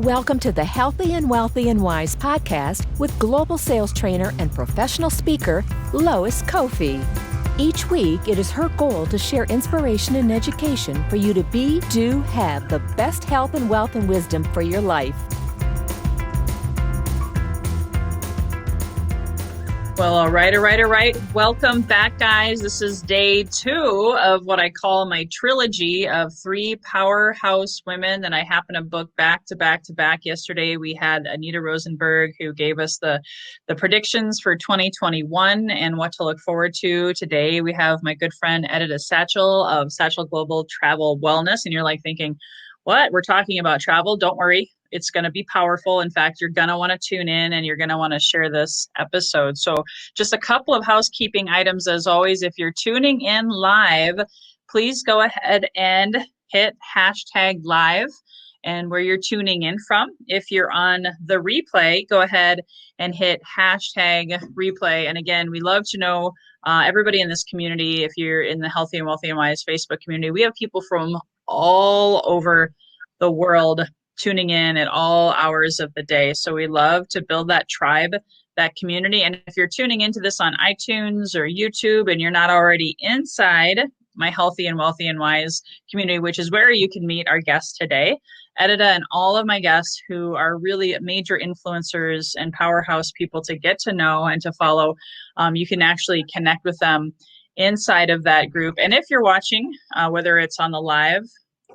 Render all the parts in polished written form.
Welcome to the Healthy and Wealthy and Wise podcast with global sales trainer and professional speaker, Lois Kofi. Each week, it is her goal to share inspiration and education for you to be, do, have the best health and wealth and wisdom for your life. Well, all right. Welcome back, guys. This is day 2 of what I call my trilogy of 3 powerhouse women that I happen to book back to back to back. Yesterday, we had Anita Rosenberg, who gave us the predictions for 2021 and what to look forward to. Today, we have my good friend Edyta Satchell of Satchell Global Travel Wellness. And you're like thinking, what? We're talking about travel? Don't worry. It's going to be powerful. In fact, you're going to want to tune in and you're going to want to share this episode. So just a couple of housekeeping items. As always, if you're tuning in live, please go ahead and hit hashtag live and where you're tuning in from. If you're on the replay, go ahead and hit hashtag replay. And again, we love to know everybody in this community. If you're in the Healthy and Wealthy and Wise Facebook community, we have people from all over the world tuning in at all hours of the day. So we love to build that tribe, that community. And if you're tuning into this on iTunes or YouTube and you're not already inside my Healthy and Wealthy and Wise community, which is where you can meet our guests today, Edyta and all of my guests who are really major influencers and powerhouse people to get to know and to follow, you can actually connect with them inside of that group. And if you're watching, whether it's on the live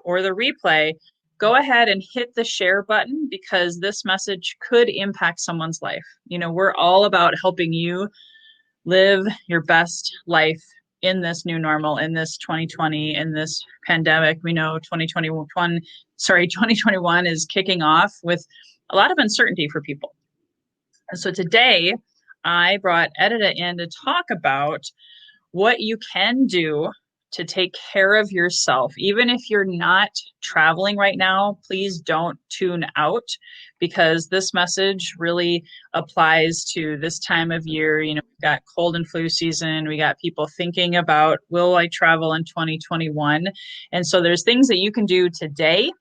or the replay, go ahead and hit the share button because this message could impact someone's life. You know, we're all about helping you live your best life in this new normal, in this 2020, in this pandemic. We know 2021 is kicking off with a lot of uncertainty for people. And so today I brought Edyta in to talk about what you can do to take care of yourself. Even if you're not traveling right now, please don't tune out because this message really applies to this time of year. You know, we've got cold and flu season. We got people thinking about, will I travel in 2021? And so there's things that you can do today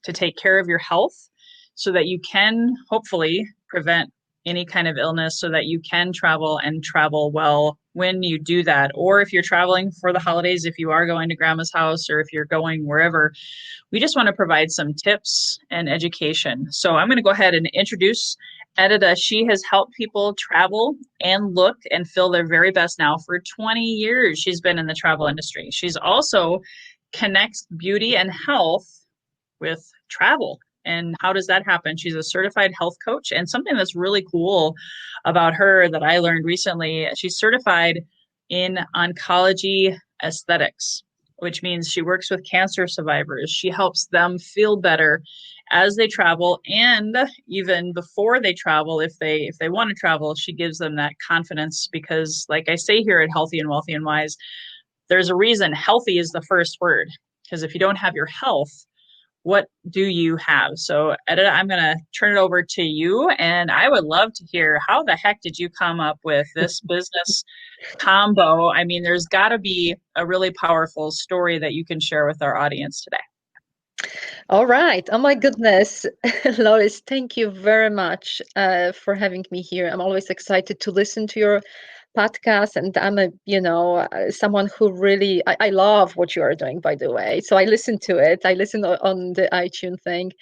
to take care of your health so that you can hopefully prevent any kind of illness so that you can travel and travel well when you do that. Or if you're traveling for the holidays, if you are going to grandma's house or if you're going wherever, we just want to provide some tips and education. So I'm going to go ahead and introduce Edyta. She has helped people travel and look and feel their very best now for 20 years. She's been in the travel industry. She's also connects beauty and health with travel. And how does that happen? She's a certified health coach. And something that's really cool about her that I learned recently, she's certified in oncology aesthetics, which means she works with cancer survivors. She helps them feel better as they travel. And even before they travel, if they want to travel, she gives them that confidence because like I say here at Healthy and Wealthy and Wise, there's a reason healthy is the first word. Because if you don't have your health, what do you have? So Edyta, I'm going to turn it over to you. And I would love to hear how the heck did you come up with this business combo? I mean, there's got to be a really powerful story that you can share with our audience today. All right. Oh my goodness. Lois, thank you very much for having me here. I'm always excited to listen to your podcast, and I'm someone who really, I love what you are doing, by the way. So I listen to it. I listen on the iTunes thing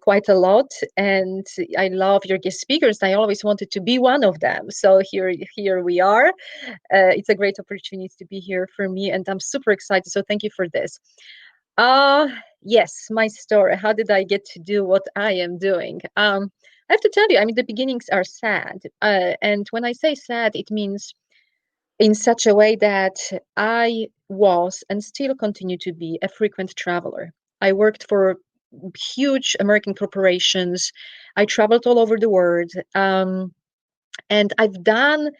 quite a lot, and I love your guest speakers. I always wanted to be one of them. So here we are. It's a great opportunity to be here for me, and I'm super excited. So thank you for this. Yes, my story. How did I get to do what I am doing? I have to tell you, I mean, the beginnings are sad. And when I say sad, it means in such a way that I was and still continue to be a frequent traveler. I worked for huge American corporations. I traveled all over the world. And I've done,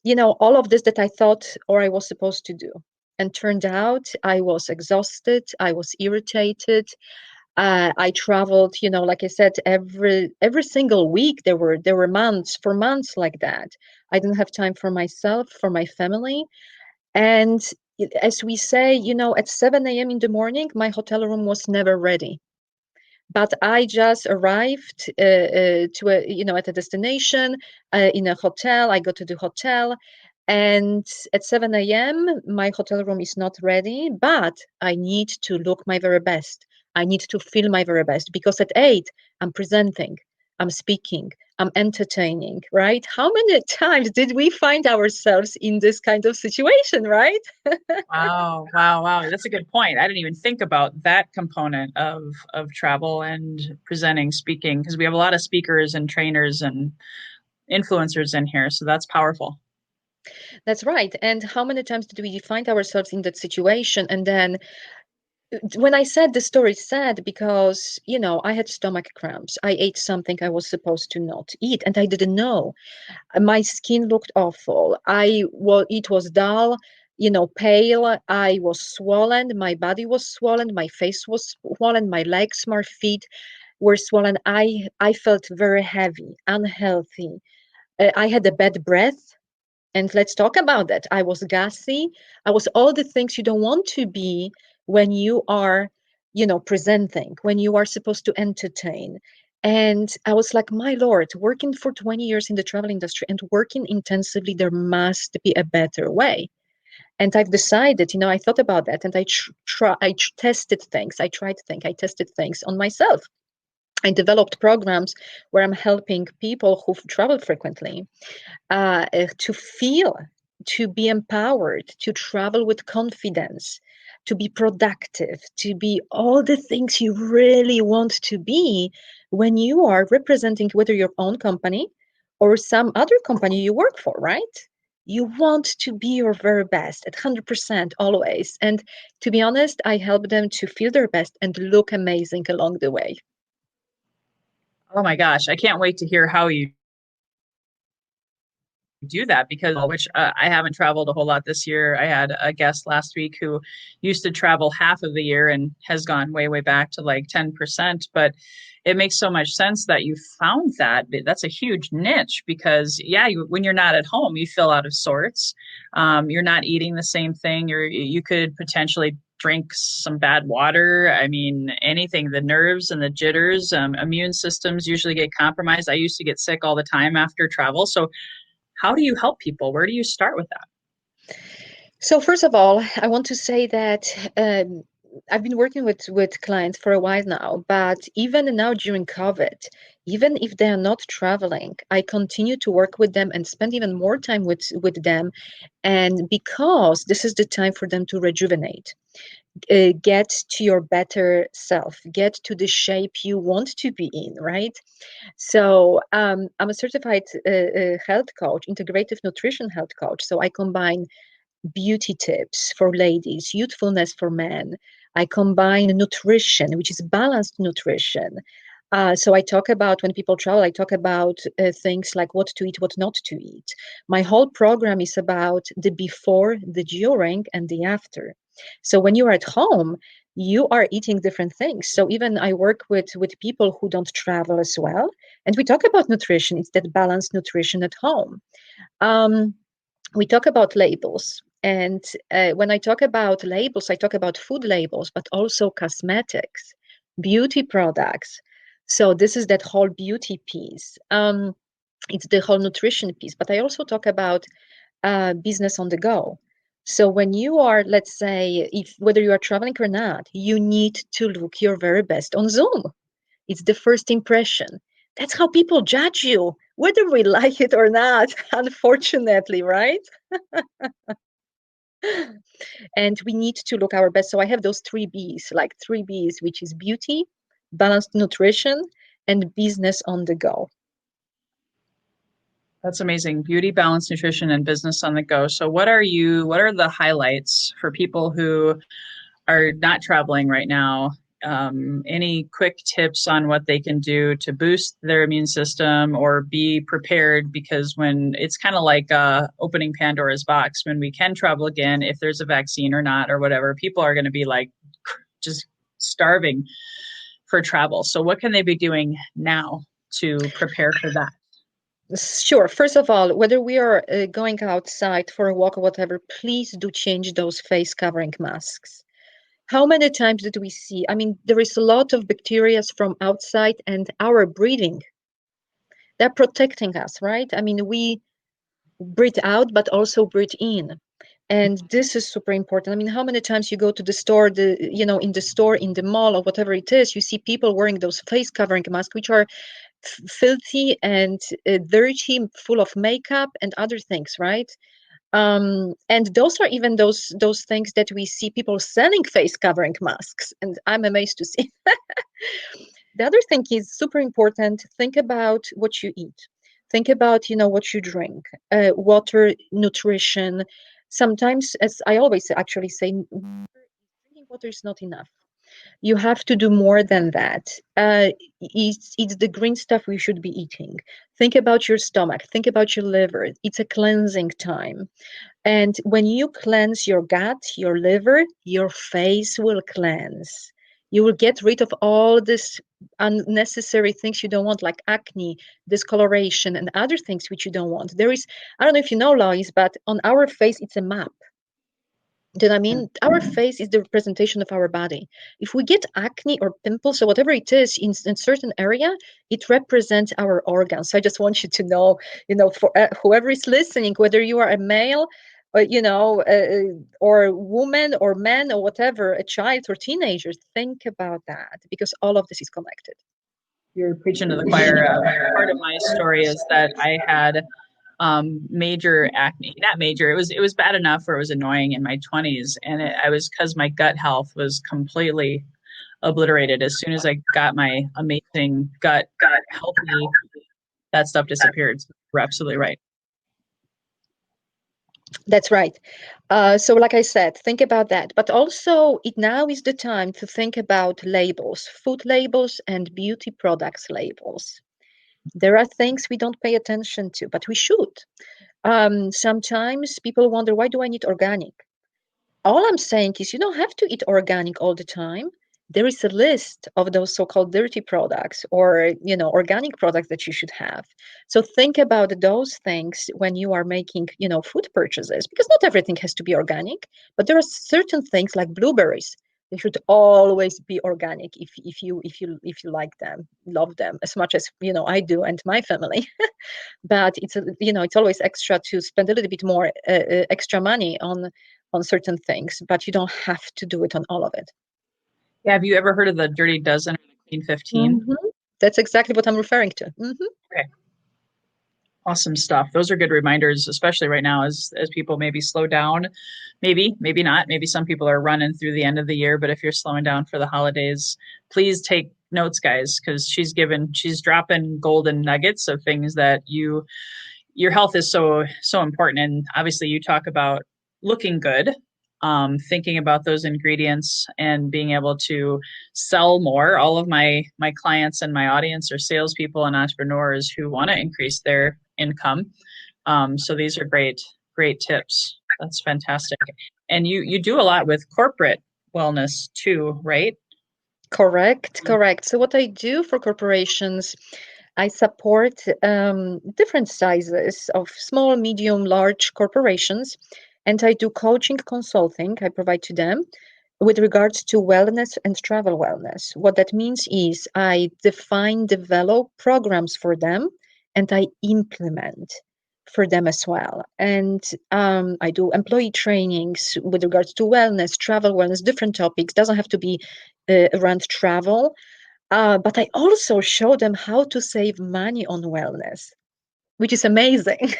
all of this that I thought or I was supposed to do. And turned out I was exhausted. I was irritated. I traveled, like I said, every single week. There were months like that. I didn't have time for myself, for my family. And as we say, at 7 a.m. in the morning, my hotel room was never ready. But I just arrived to a, at a destination in a hotel. I go to the hotel, and at 7 a.m., my hotel room is not ready, but I need to look my very best. I need to feel my very best because at 8, I'm presenting, I'm speaking, I'm entertaining, right? How many times did we find ourselves in this kind of situation, right? Wow, wow, wow. That's a good point. I didn't even think about that component of travel and presenting, speaking, because we have a lot of speakers and trainers and influencers in here, so that's powerful. That's right. And how many times did we find ourselves in that situation? And then when I said the story is sad because, I had stomach cramps. I ate something I was supposed to not eat, and I didn't know. My skin looked awful. It was dull, pale. I was swollen. My body was swollen. My face was swollen. My legs, my feet were swollen. I felt very heavy, unhealthy. I had a bad breath. And let's talk about that. I was gassy. I was all the things you don't want to be when you are, presenting, when you are supposed to entertain. And I was like, my Lord, working for 20 years in the travel industry and working intensively, there must be a better way. And I've decided, I thought about that and tested things. I tried things. I tested things on myself. I developed programs where I'm helping people who travel frequently to feel, to be empowered, to travel with confidence, to be productive, to be all the things you really want to be when you are representing whether your own company or some other company you work for, right? You want to be your very best at 100% always. And to be honest, I help them to feel their best and look amazing along the way. Oh my gosh, I can't wait to hear how you do that because which I haven't traveled a whole lot this year. I had a guest last week who used to travel half of the year and has gone way, way back to like 10%. But it makes so much sense that you found that. That's a huge niche because, yeah, when you're not at home, you feel out of sorts. You're not eating the same thing. You could potentially drink some bad water. I mean, anything, the nerves and the jitters, immune systems usually get compromised. I used to get sick all the time after travel. So how do you help people? Where do you start with that? So first of all, I want to say that I've been working with clients for a while now, but even now during COVID, even if they are not traveling, I continue to work with them and spend even more time with them, and because this is the time for them to rejuvenate, get to your better self, get to the shape you want to be in, right? So I'm a certified health coach, integrative nutrition health coach. So I combine beauty tips for ladies, youthfulness for men. I combine nutrition, which is balanced nutrition. So I talk about when people travel, I talk about things like what to eat, what not to eat. My whole program is about the before, the during, and the after. So when you're at home, you are eating different things. So even I work with people who don't travel as well, and we talk about nutrition. It's that balanced nutrition at home. Um, we talk about labels. And when I talk about labels, I talk about food labels, but also cosmetics, beauty products. So this is that whole beauty piece. It's the whole nutrition piece, but I also talk about business on the go. So when you are, let's say, if whether you are traveling or not, you need to look your very best on Zoom. It's the first impression. That's how people judge you, whether we like it or not, unfortunately, right? And we need to look our best. So I have those three B's, like three B's, which is beauty, balanced nutrition, and business on the go. That's amazing. Beauty, balance, nutrition, and business on the go. So what are the highlights for people who are not traveling right now? Any quick tips on what they can do to boost their immune system or be prepared? Because when it's kind of like opening Pandora's box, when we can travel again, if there's a vaccine or not or whatever, people are going to be like just starving for travel. So what can they be doing now to prepare for that? Sure. First of all, whether we are going outside for a walk or whatever, please do change those face covering masks. How many times did we see? I mean, there is a lot of bacteria from outside and our breathing. They're protecting us, right? I mean, we breathe out, but also breathe in. And this is super important. I mean, how many times you go to the store, in the store, in the mall, or whatever it is, you see people wearing those face covering masks, which are filthy and dirty, full of makeup and other things, right? And those are even those things that we see people selling face covering masks, and I'm amazed to see. The other thing is super important. Think about what you eat. Think about what you drink, water, nutrition. Sometimes, as I always actually say, drinking water is not enough. You have to do more than that. It's the green stuff we should be eating. Think about your stomach. Think about your liver. It's a cleansing time. And when you cleanse your gut, your liver, your face will cleanse. You will get rid of all this unnecessary things you don't want, like acne, discoloration, and other things which you don't want. There is, I don't know if you know, Lois, but on our face, it's a map. Do you know what I mean? Our face is the representation of our body. If we get acne or pimples or whatever it is in certain area, it represents our organs. So I just want you to know, for whoever is listening, whether you are a male, or woman or man or whatever, a child or teenager, think about that because all of this is connected. You're preaching to the choir. Part of my story is that I had major acne. Not major. It was bad enough where it was annoying in my 20s, and I was because my gut health was completely obliterated. As soon as I got my amazing gut healthy, that stuff disappeared. So you're absolutely right. That's right. So, like I said, think about that. But also, it now is the time to think about labels, food labels, and beauty products labels. There are things we don't pay attention to, but we should. Sometimes people wonder, why do I need organic? All I'm saying is you don't have to eat organic all the time. There is a list of those so-called dirty products or organic products that you should have. So think about those things when you are making food purchases, because not everything has to be organic, but there are certain things like blueberries. They should always be organic if you like them, love them as much as I do and my family. But it's always extra to spend a little bit more extra money on certain things, but you don't have to do it on all of it. Yeah, have you ever heard of the Dirty Dozen or the Clean 15? That's exactly what I'm referring to. Okay. Awesome stuff. Those are good reminders, especially right now as people maybe slow down. Maybe not. Maybe some people are running through the end of the year, but if you're slowing down for the holidays, please take notes, guys, because she's dropping golden nuggets of things that your health is so important. And obviously you talk about looking good, thinking about those ingredients and being able to sell more. All of my clients and my audience are salespeople and entrepreneurs who want to increase their income. So these are great tips. That's fantastic. And you do a lot with corporate wellness too, right? Correct. So what I do for corporations, I support different sizes of small, medium, large corporations, and I do coaching consulting. I provide to them with regards to wellness and travel wellness. What that means is I develop programs for them, and I implement for them as well. And I do employee trainings with regards to wellness, travel wellness, different topics. Doesn't have to be around travel, but I also show them how to save money on wellness, which is amazing.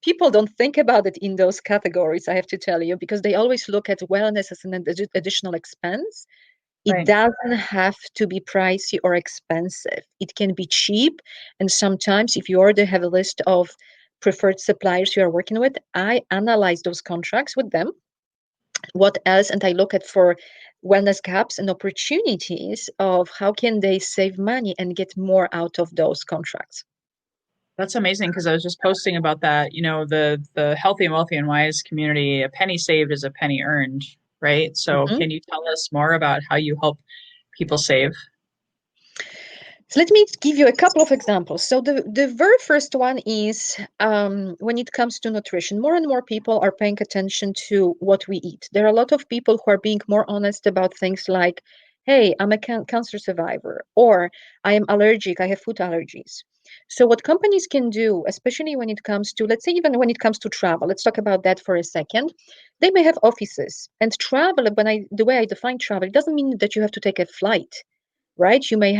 People don't think about it in those categories, I have to tell you, because they always look at wellness as an additional expense. It Right. doesn't have to be pricey or expensive. It can be cheap. And sometimes, if you already have a list of preferred suppliers you are working with, I analyze those contracts with them. What else? And I look at for wellness gaps and opportunities of how can they save money and get more out of those contracts. That's amazing because I was just posting about that. The healthy and wealthy and wise community, a penny saved is a penny earned, right? So Mhm. can you tell us more about how you help people save? So let me give you a couple of examples. So the very first one is when it comes to nutrition, more and more people are paying attention to what we eat. There are a lot of people who are being more honest about things like, hey, I'm a cancer survivor, or I am allergic, I have food allergies. So what companies can do, especially when it comes to, let's say, even when it comes to travel, let's talk about that for a second. They may have offices, and travel, the way I define travel, it doesn't mean that you have to take a flight, right? You may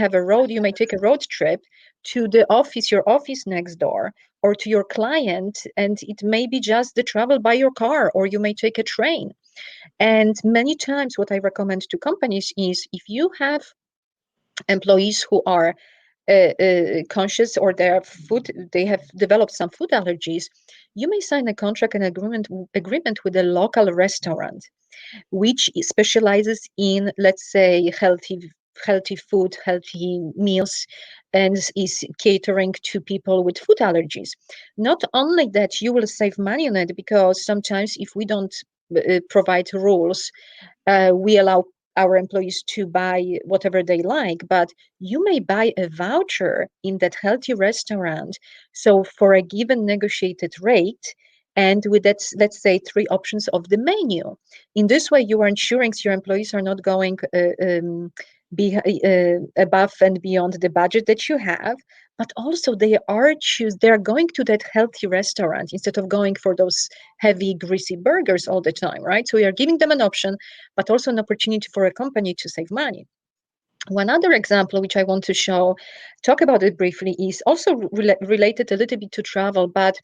take a road trip to the office, your office next door, or to your client, and it may be just the travel by your car, or you may take a train. And many times, what I recommend to companies is if you have employees who are conscious, or they have developed some food allergies, you may sign a contract and agreement with a local restaurant which specializes in, let's say, healthy food, healthy meals, and is catering to people with food allergies. Not only that, you will save money on it, because sometimes if we don't provide rules, we allow our employees to buy whatever they like, but you may buy a voucher in that healthy restaurant. So for a given negotiated rate, and with that, let's say, three options of the menu. In this way, you are ensuring your employees are not going above and beyond the budget that you have, but also they are going to that healthy restaurant instead of going for those heavy greasy burgers all the time, right? So we are giving them an option, but also an opportunity for a company to save money. One other example which I want to talk about it briefly, is also related a little bit to travel, but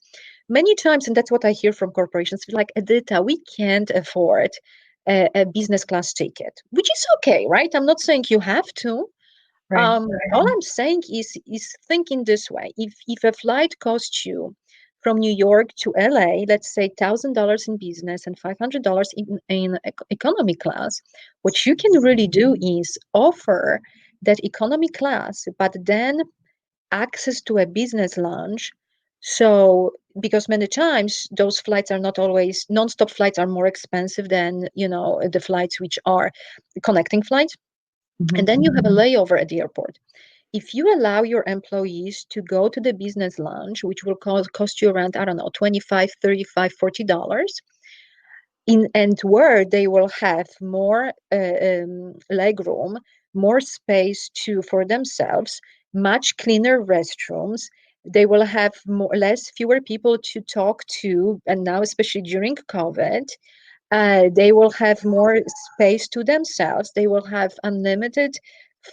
many times, and that's what I hear from corporations, like, Edyta, we can't afford a business class ticket, which is okay, right? I'm not saying you have to. Right. All I'm saying is thinking this way. If a flight costs you from New York to LA, let's say $1,000 in business and $500 in economy class, what you can really do is offer that economy class, but then access to a business lounge. So because many times those flights are not always non-stop flights, are more expensive than the flights which are connecting flights, and then you have a layover at the airport. If you allow your employees to go to the business lounge, which will cost you around, I don't know, 25, 35, $40, and where they will have more leg room, more space for themselves, much cleaner restrooms. They will have fewer people to talk to, and now especially during COVID, they will have more space to themselves. They will have unlimited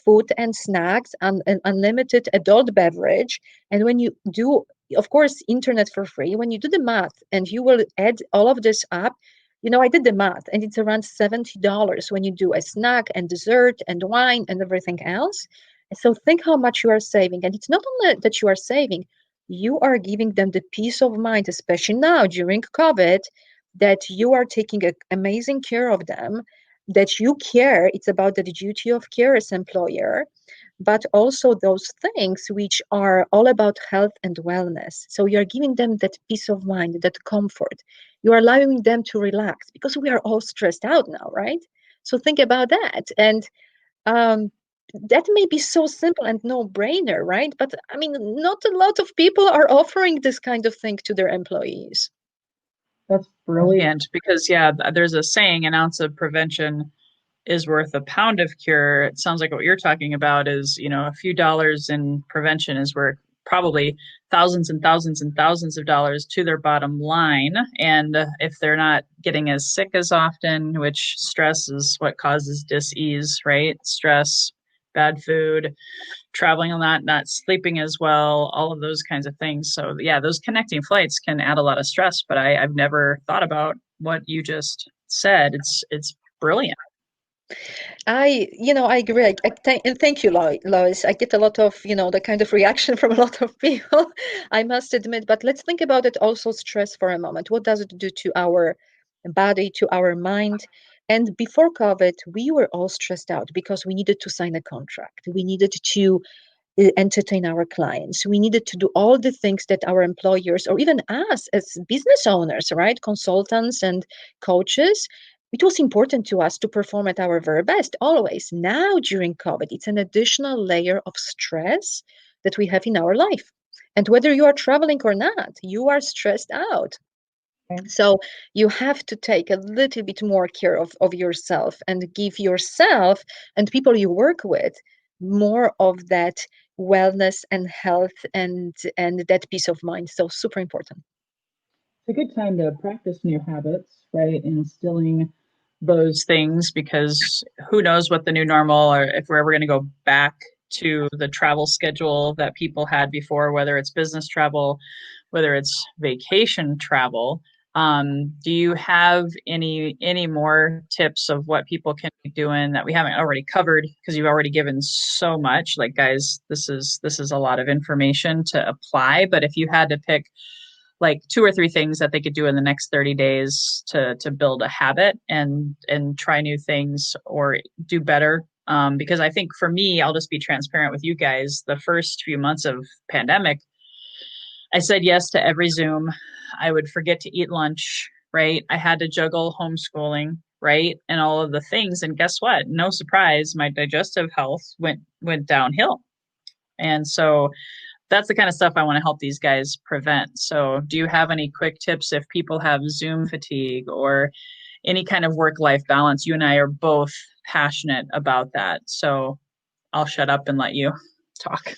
food and snacks, and unlimited adult beverage. And when you do, of course, internet for free, when you do the math and you will add all of this up, I did the math, and it's around $70 when you do a snack and dessert and wine and everything else. So think how much you are saving. And it's not only that you are saving, you are giving them the peace of mind, especially now during COVID, that you are taking amazing care of them, that you care. It's about the duty of care as employer, but also those things which are all about health and wellness. So you're giving them that peace of mind, that comfort. You are allowing them to relax, because we are all stressed out now, right? So think about that. And that may be so simple and no brainer, right? But I mean, not a lot of people are offering this kind of thing to their employees. That's brilliant because, yeah, there's a saying, an ounce of prevention is worth a pound of cure. It sounds like what you're talking about is, a few dollars in prevention is worth probably thousands and thousands and thousands of dollars to their bottom line. And if they're not getting as sick as often, which stress is what causes dis-ease, right? Stress, bad food, traveling a lot, not sleeping as well, all of those kinds of things. So yeah, those connecting flights can add a lot of stress, but I've never thought about what you just said. It's brilliant. I agree. And thank you, Lois. I get a lot of, the kind of reaction from a lot of people, I must admit. But let's think about it also, stress, for a moment. What does it do to our body, to our mind? And before COVID, we were all stressed out because we needed to sign a contract. We needed to entertain our clients. We needed to do all the things that our employers, or even us as business owners, right, consultants and coaches, it was important to us to perform at our very best always. Now, during COVID, it's an additional layer of stress that we have in our life. And whether you are traveling or not, you are stressed out. Okay. So you have to take a little bit more care of yourself and give yourself and people you work with more of that wellness and health and that peace of mind. So super important. It's a good time to practice new habits, right? Instilling those things, because who knows what the new normal, or if we're ever going to go back to the travel schedule that people had before, whether it's business travel, whether it's vacation travel. Do you have any more tips of what people can be doing that we haven't already covered? Because you've already given so much. Like, guys, this is a lot of information to apply. But if you had to pick like two or three things that they could do in the next 30 days to build a habit and try new things or do better. Because I think for me, I'll just be transparent with you guys. The first few months of pandemic, I said yes to every Zoom. I would forget to eat lunch, right? I had to juggle homeschooling, right? And all of the things. And guess what? No surprise, my digestive health went downhill. And so that's the kind of stuff I want to help these guys prevent. So, do you have any quick tips if people have Zoom fatigue or any kind of work-life balance? You and I are both passionate about that. So, I'll shut up and let you talk.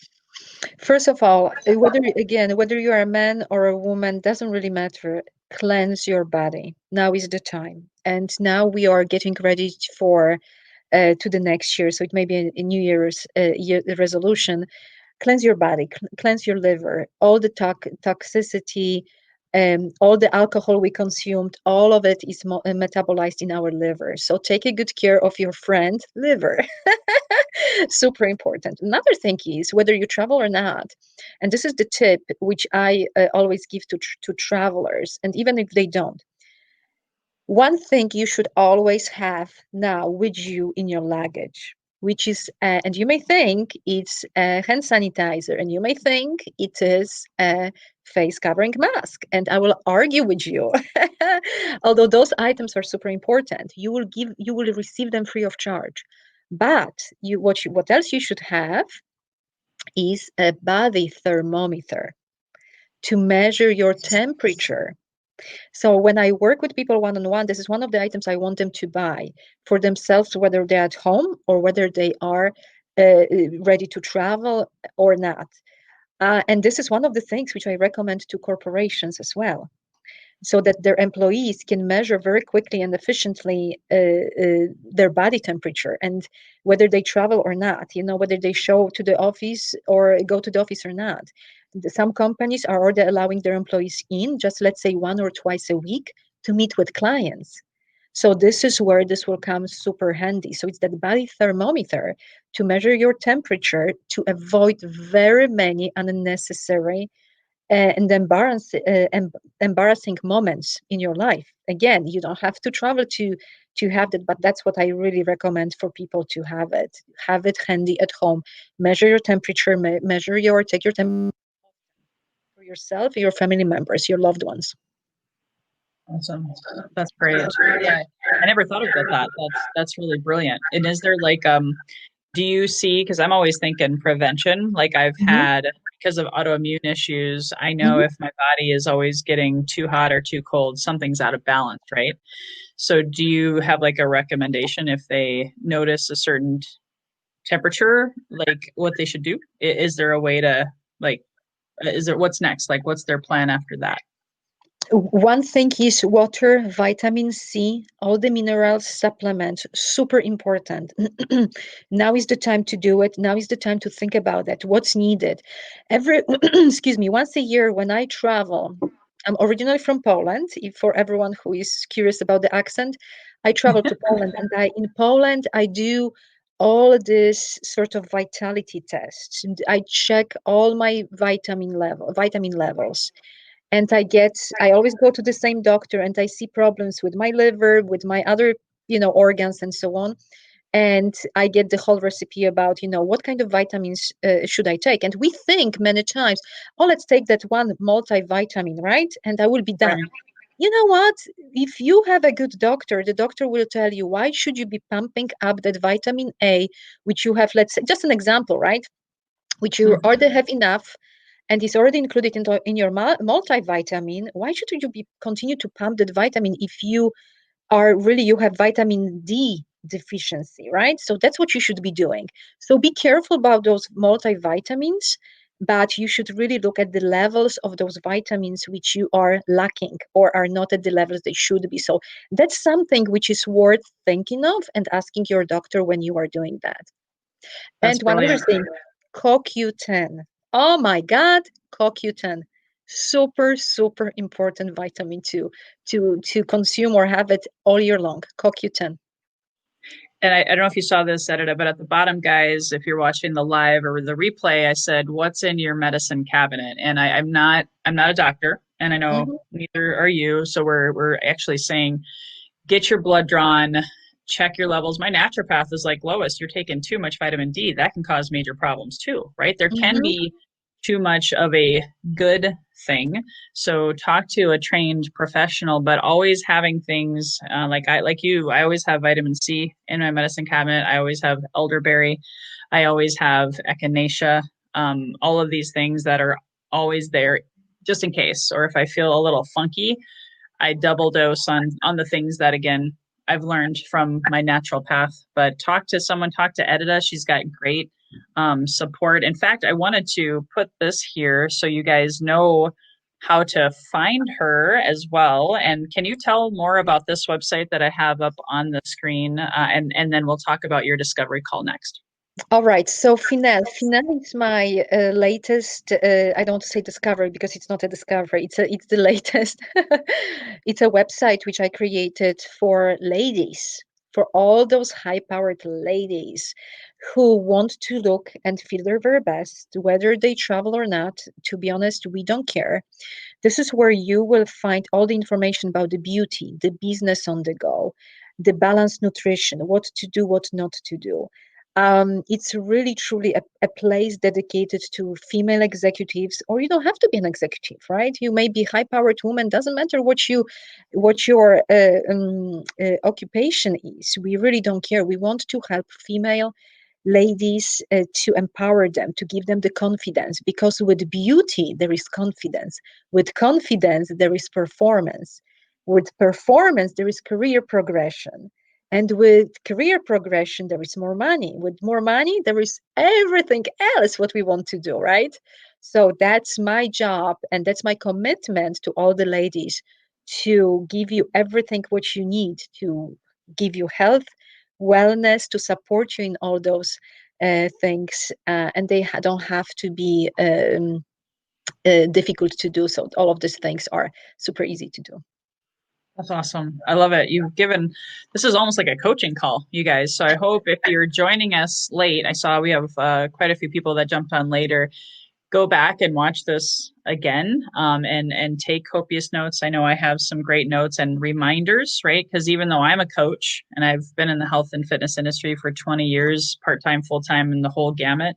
First of all, whether you are a man or a woman, doesn't really matter. Cleanse your body. Now is the time. And now we are getting ready for to the next year. So it may be a New Year's resolution. Cleanse your body, cleanse your liver, all the toxicity, all the alcohol we consumed, all of it is metabolized in our liver. So take a good care of your friend liver. Super important. Another thing is whether you travel or not, and this is the tip which I always give to travelers, and even if they don't. One thing you should always have now with you in your luggage, which is, and you may think it's a hand sanitizer, and you may think it is a face covering mask. And I will argue with you, although those items are super important, you will receive them free of charge. But what else you should have is a body thermometer to measure your temperature. So when I work with people one-on-one, this is one of the items I want them to buy for themselves, whether they're at home or whether they are ready to travel or not. And this is one of the things which I recommend to corporations as well, so that their employees can measure very quickly and efficiently their body temperature and whether they travel or not, whether they show to the office or go to the office or not. Some companies are already allowing their employees in just, let's say, 1 or twice a week to meet with clients. So this is where this will come super handy. So it's that body thermometer to measure your temperature to avoid very many unnecessary and embarrassing moments in your life. Again, you don't have to travel to have that, but that's what I really recommend for people to have it. Have it handy at home. Measure your temperature. Take your temperature for yourself, your family members, your loved ones. Awesome. That's great. Yeah, I never thought about that. That's really brilliant. And is there like do you see, because I'm always thinking prevention, like I've Mm-hmm. had, because of autoimmune issues, I know Mm-hmm. if my body is always getting too hot or too cold, something's out of balance, right? So do you have like a recommendation if they notice a certain temperature, like what they should do? Is there a way to like, is there, what's next? Like, what's their plan after that? One thing is water, vitamin C, all the minerals, supplements, super important. Now is the time to do it. Now is the time to think about that. What's needed? Excuse me, once a year when I travel, I'm originally from Poland. If for everyone who is curious about the accent, I travel to Poland, and in Poland I do all this sort of vitality tests. And I check all my vitamin levels, and I always go to the same doctor, and I see problems with my liver, with my other organs and so on, and I get the whole recipe about what kind of vitamins should I take. And we think many times, oh, let's take that one multivitamin, right, and I will be done. Right. You know what? If you have a good doctor, the doctor will tell you why should you be pumping up that vitamin A, which you have, let's say, just an example, right? Which you Mhm. already have enough and is already included in your multivitamin. Why should you be continue to pump that vitamin if you have vitamin D deficiency, right? So that's what you should be doing. So be careful about those multivitamins, but you should really look at the levels of those vitamins which you are lacking or are not at the levels they should be. So that's something which is worth thinking of and asking your doctor when you are doing that. That's And one other brilliant. thing, CoQ10. Oh my God, CoQ10. Super, super important vitamin to consume or have it all year long. CoQ10. And I don't know if you saw this, Edita, but at the bottom, guys, if you're watching the live or the replay, I said, "What's in your medicine cabinet?" And I'm not a doctor, and I know Mhm. neither are you. So we're actually saying, get your blood drawn, check your levels. My naturopath is like, Lois, you're taking too much vitamin D. That can cause major problems too, right? There can Mhm. be too much of a good thing. So talk to a trained professional, but always having things like you, I always have vitamin C in my medicine cabinet. I always have elderberry. I always have echinacea. All of these things that are always there just in case, or if I feel a little funky, I double dose on the things that again I've learned from my natural path. But talk to someone, talk to Edita. She's got great support. In fact, I wanted to put this here so you guys know how to find her as well. And can you tell more about this website that I have up on the screen? And then we'll talk about your discovery call next. All right. So Finel is my latest. I don't say discovery because it's not a discovery. It's the latest. It's a website which I created for ladies, for all those high-powered ladies who want to look and feel their very best, whether they travel or not. To be honest, we don't care. This is where you will find all the information about the beauty, the business on the go, the balanced nutrition, what to do, what not to do. It's really truly a place dedicated to female executives, or you don't have to be an executive, right? You may be high-powered woman. Doesn't matter what your occupation is. We really don't care. We want to help female ladies to empower them, to give them the confidence, because with beauty there is confidence, with confidence there is performance, with performance there is career progression, and with career progression there is more money, with more money there is everything else what we want to do, right? So that's my job and that's my commitment to all the ladies, to give you everything what you need, to give you health, wellness, to support you in all those things, and they don't have to be difficult to do. So all of these things are super easy to do. That's awesome. I love it. You've given this is almost like a coaching call, you guys. So I hope if you're joining us late, I saw we have quite a few people that jumped on later. Go back and watch this again, and take copious notes. I know I have some great notes and reminders, right? Because even though I'm a coach and I've been in the health and fitness industry for 20 years, part time, full time, and the whole gamut,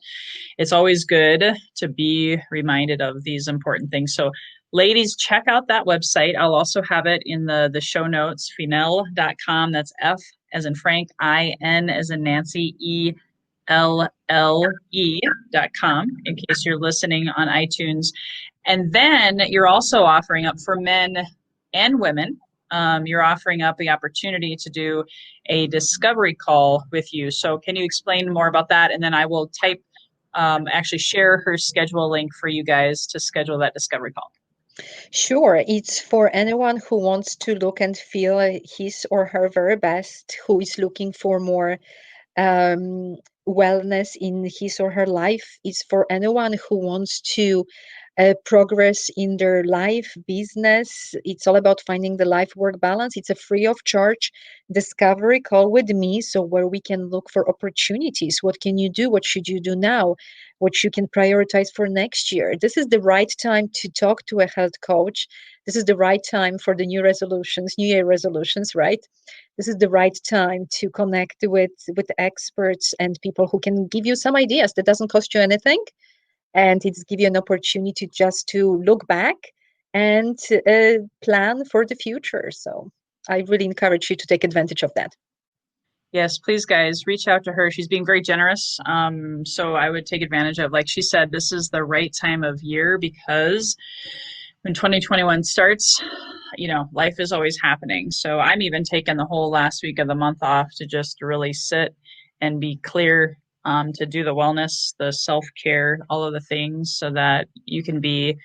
it's always good to be reminded of these important things. So, ladies, check out that website. I'll also have it in the show notes, finelle.com. That's F as in Frank, IN as in Nancy, ELLE.com, in case you're listening on iTunes. And then you're also offering up for men and women. You're offering up the opportunity to do a discovery call with you. So, can you explain more about that? And then I will actually share her schedule link for you guys to schedule that discovery call. Sure, it's for anyone who wants to look and feel his or her very best, who is looking for more um, wellness in his or her life. It's for anyone who wants to progress in their life, business. It's all about finding the life work balance. It's a free of charge discovery call with me. So, where we can look for opportunities. What can you do? What should you do now? What you can prioritize for next year? This is the right time to talk to a health coach. This is the right time for the New Year resolutions, right? This is the right time to connect with experts and people who can give you some ideas that doesn't cost you anything, and it's give you an opportunity just to look back and plan for the future. So I really encourage you to take advantage of that. Yes, please, guys, reach out to her. She's being very generous. So I would take advantage of, like she said, this is the right time of year because when 2021 starts, life is always happening. So I'm even taking the whole last week of the month off to just really sit and be clear, to do the wellness, the self-care, all of the things so that you can be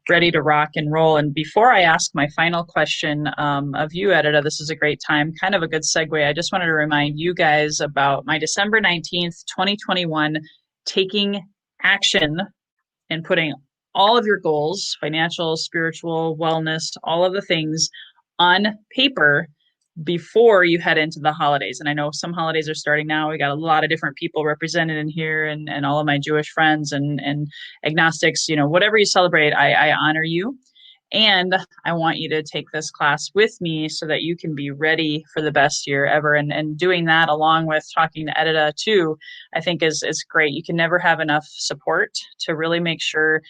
ready to rock and roll. And before I ask my final question of you, Edyta, this is a great time, kind of a good segue. I just wanted to remind you guys about my December 19th, 2021, taking action and putting all of your goals, financial, spiritual, wellness, all of the things on paper before you head into the holidays. And I know some holidays are starting now. We got a lot of different people represented in here, and all of my Jewish friends and agnostics, whatever you celebrate, I honor you. And I want you to take this class with me so that you can be ready for the best year ever. And doing that along with talking to Edyta too, I think is great. You can never have enough support to really make sure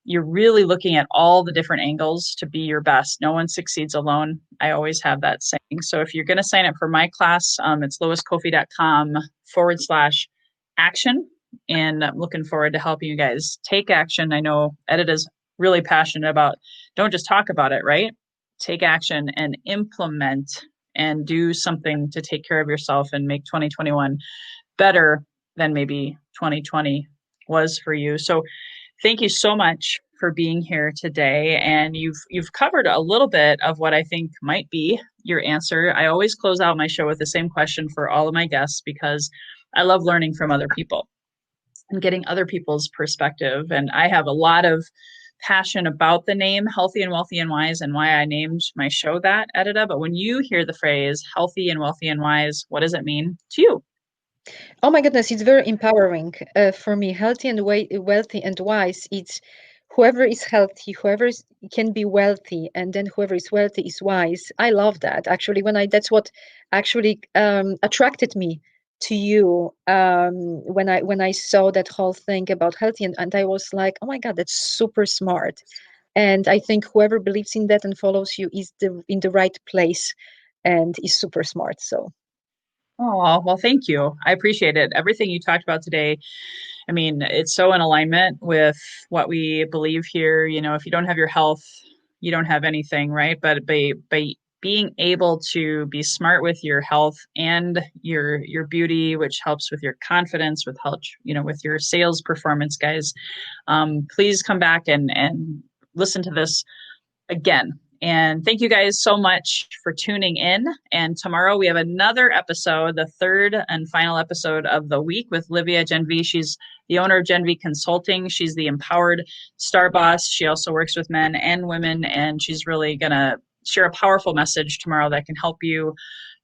you're really looking at all the different angles to be your best. No one succeeds alone. I always have that saying. So if you're going to sign up for my class, it's loiscoffey.com/action. And I'm looking forward to helping you guys take action. I know Edyta's really passionate about, don't just talk about it, right? Take action and implement and do something to take care of yourself and make 2021 better than maybe 2020 was for you. So thank you so much for being here today. And you've covered a little bit of what I think might be your answer. I always close out my show with the same question for all of my guests because I love learning from other people and getting other people's perspective. And I have a lot of passion about the name Healthy and Wealthy and Wise and why I named my show that, Edyta. But when you hear the phrase healthy and wealthy and wise, what does it mean to you? Oh my goodness, it's very empowering for me. Healthy and wealthy and wise. It's whoever is healthy, can be wealthy, and then whoever is wealthy is wise. I love that. Actually, that's what actually attracted me to you when I saw that whole thing about healthy, and I was like, oh my God, that's super smart. And I think whoever believes in that and follows you is in the right place and is super smart. So. Oh, well, thank you. I appreciate it. Everything you talked about today, I mean, it's so in alignment with what we believe here. If you don't have your health, you don't have anything, right? But by being able to be smart with your health and your beauty, which helps with your confidence, with your sales performance, guys, please come back and listen to this again. And thank you guys so much for tuning in. And tomorrow we have another episode, the third and final episode of the week with Livia Genvi. She's the owner of Genvi Consulting. She's the empowered star boss. She also works with men and women, and she's really going to share a powerful message tomorrow that can help you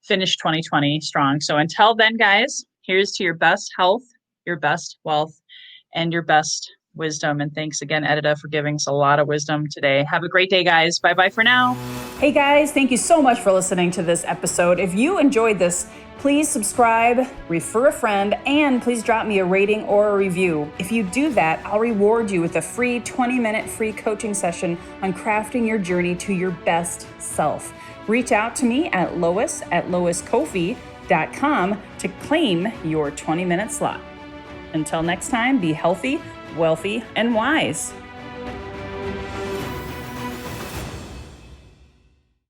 finish 2020 strong. So until then, guys, here's to your best health, your best wealth, and your best wisdom. And thanks again, Edyta, for giving us a lot of wisdom today. Have a great day, guys. Bye-bye for now. Hey guys, thank you so much for listening to this episode. If you enjoyed this, please subscribe, refer a friend, and please drop me a rating or a review. If you do that, I'll reward you with a free 20-minute free coaching session on crafting your journey to your best self. Reach out to me at lois@loiscoffey.com to claim your 20-minute slot. Until next time, be healthy, wealthy, and wise.